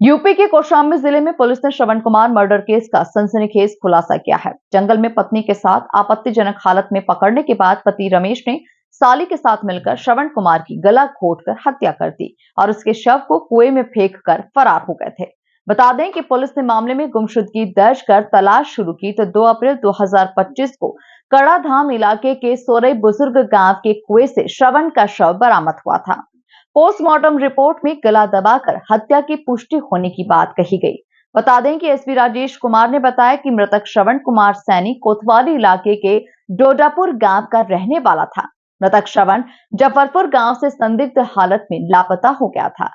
UP के कौशाम्बी जिले में पुलिस ने श्रवण कुमार मर्डर केस का सनसनीखेज खुलासा किया है। जंगल में पत्नी के साथ आपत्तिजनक हालत में पकड़ने के बाद पति रमेश ने साली के साथ मिलकर श्रवण कुमार की गला घोंटकर हत्या कर दी और उसके शव को कुएं में फेंक कर फरार हो गए थे। बता दें कि पुलिस ने मामले में गुमशुदगी दर्ज कर तलाश शुरू की तो 2 अप्रैल 2025 को कड़ाधाम इलाके के सोरई बुजुर्ग गांव के कुएं से श्रवण का शव बरामद हुआ था। पोस्टमार्टम रिपोर्ट में गला दबाकर हत्या की पुष्टि होने की बात कही गई। बता दें कि एसपी राजेश कुमार ने बताया कि मृतक श्रवण कुमार सैनी कोतवाली इलाके के डोडापुर गांव का रहने वाला था। मृतक श्रवण जफरपुर गांव से संदिग्ध हालत में लापता हो गया था।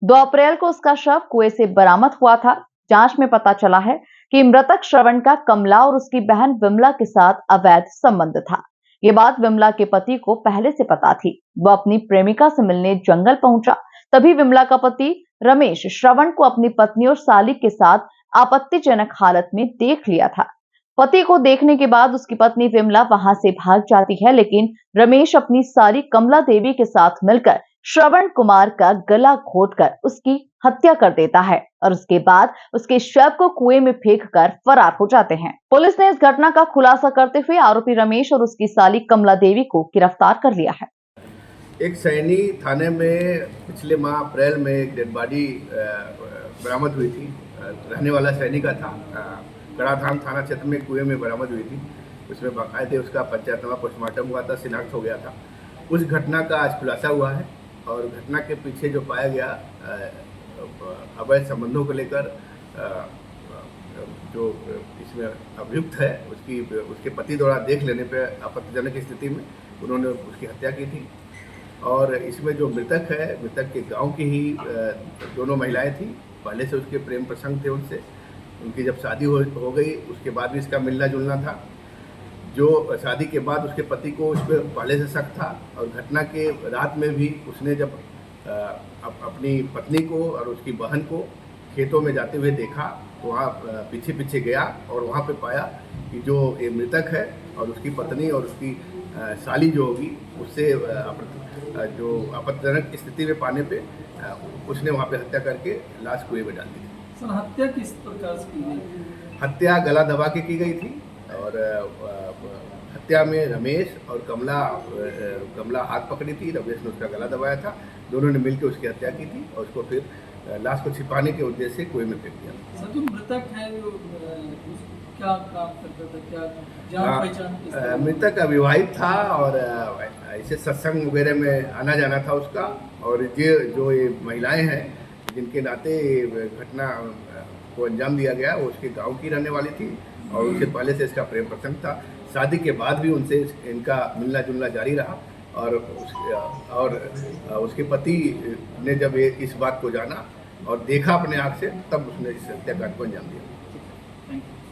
2 अप्रैल को उसका शव कुएं से बरामद हुआ था। जांच में पता चला है कि मृतक श्रवण का कमला और उसकी बहन विमला के साथ अवैध संबंध था। ये बात विमला के पति को पहले से पता थी। वो अपनी प्रेमिका से मिलने जंगल पहुंचा, तभी विमला का पति रमेश श्रवण को अपनी पत्नी और साली के साथ आपत्तिजनक हालत में देख लिया था। पति को देखने के बाद उसकी पत्नी विमला वहां से भाग जाती है, लेकिन रमेश अपनी साली कमला देवी के साथ मिलकर श्रवण कुमार का गला घोंटकर उसकी हत्या कर देता है और उसके बाद उसके शव को कुएं में फेंककर फरार हो जाते हैं। पुलिस ने इस घटना का खुलासा करते हुए आरोपी रमेश और उसकी साली कमला देवी को गिरफ्तार कर लिया है। एक सैनी थाने में पिछले माह अप्रैल में एक डेड बॉडी बरामद हुई थी। रहने वाला सैनी का था। कड़ाधाम थाना क्षेत्र में कुएं में बरामद हुई थी। उसमें बाकायदे उसका पंचायतनामा पोस्टमार्टम हुआ था, शिनाख्त हो गया था। उस घटना का आज खुलासा हुआ है और घटना के पीछे जो पाया गया अवैध संबंधों को लेकर जो इसमें अभियुक्त है उसके पति द्वारा देख लेने पर आपत्तिजनक स्थिति में उन्होंने उसकी हत्या की थी। और इसमें जो मृतक है, मृतक के गांव की ही दोनों महिलाएं थी। पहले से उसके प्रेम प्रसंग थे उनसे। उनकी जब शादी हो गई उसके बाद भी इसका मिलना जुलना था। जो शादी के बाद उसके पति को उस पर पहले से शक था और घटना के रात में भी उसने जब अपनी पत्नी को और उसकी बहन को खेतों में जाते हुए देखा तो वहाँ पीछे पीछे गया और वहाँ पे पाया कि जो ये मृतक है और उसकी पत्नी और उसकी साली जो होगी उससे जो आपत्तिजनक स्थिति में पाने पे उसने वहाँ पे हत्या करके लाश कुएं में डाल दी। सर, हत्या किस प्रकार से की गई? हत्या गला दबा के की गई थी और हत्या में रमेश और कमला हाथ पकड़ी थी। रमेश ने उसका गला दबाया था। दोनों ने मिलकर उसकी हत्या की थी और उसको फिर लाश को छिपाने के उद्देश्य से कुएं में फेंक दिया। सर, जो मृतक है वो क्या काम करता था, क्या जान पहचान? मृतक अविवाहित था और ऐसे सत्संग वगैरह में आना जाना था उसका। और जो ये महिलाएं हैं जिनके नाते घटना को अंजाम दिया गया वो उसके गांव की रहने वाली थी और उससे पहले से इसका प्रेम प्रसंग था। शादी के बाद भी उनसे इनका मिलना जुलना जारी रहा और उसके पति ने जब इस बात को जाना और देखा अपने आँख से तब उसने इस हत्याकांड को अंजाम दिया।